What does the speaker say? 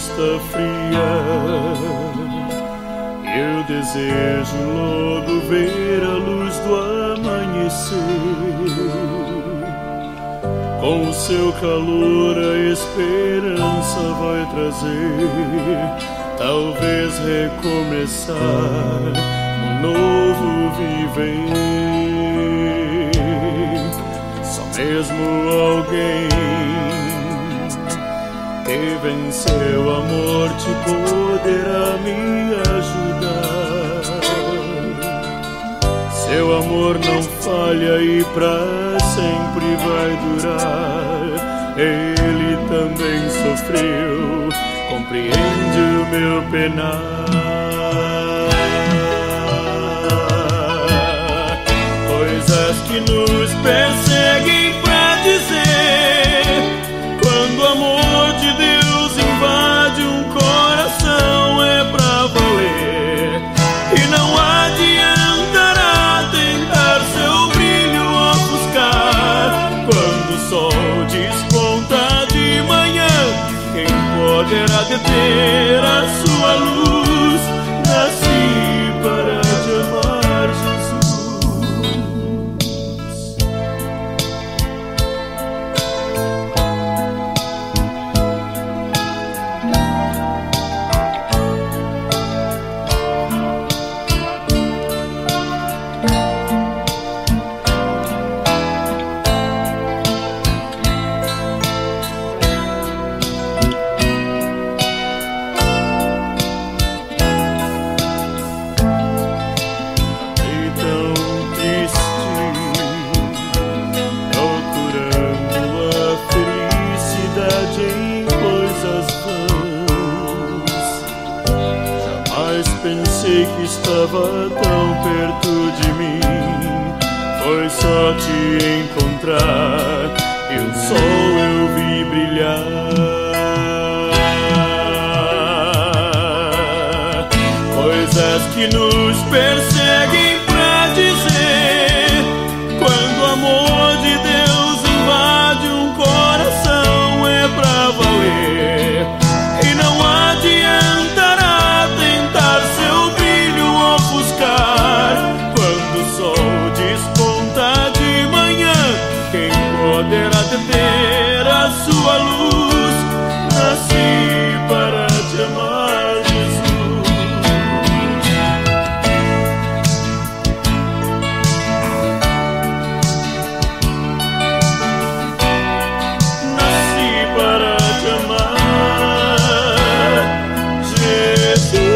está fria. Eu desejo logo ver a luz do amanhecer. Com o seu calor a esperança vai trazer, talvez recomeçar um novo viver. Só mesmo alguém que venceu a morte poderá me ajudar. Seu amor não falha e pra sempre vai durar. Ele também sofreu, compreende o meu penar. Coisas que nos perseguem pra dizer, quando o amor de Deus invade um coração é pra valer. E não adiantará tentar seu brilho ofuscar. Quando o sol desponta de manhã, quem poderá deter a sua luz? Nasci para te amar, Jesus. Pensei que estava tão perto de mim. Foi só te encontrar e o sol eu vi brilhar. Coisas que nos perseguem pra dizer, quando o amor de Deus invade um coração é pra valer. E não adiantará tentar seu brilho ofuscar. Quando o sol desponta de manhã, quem poderá deter a sua luz? Nasci para te amar, Jesus. Nasci para te amar, Jesus.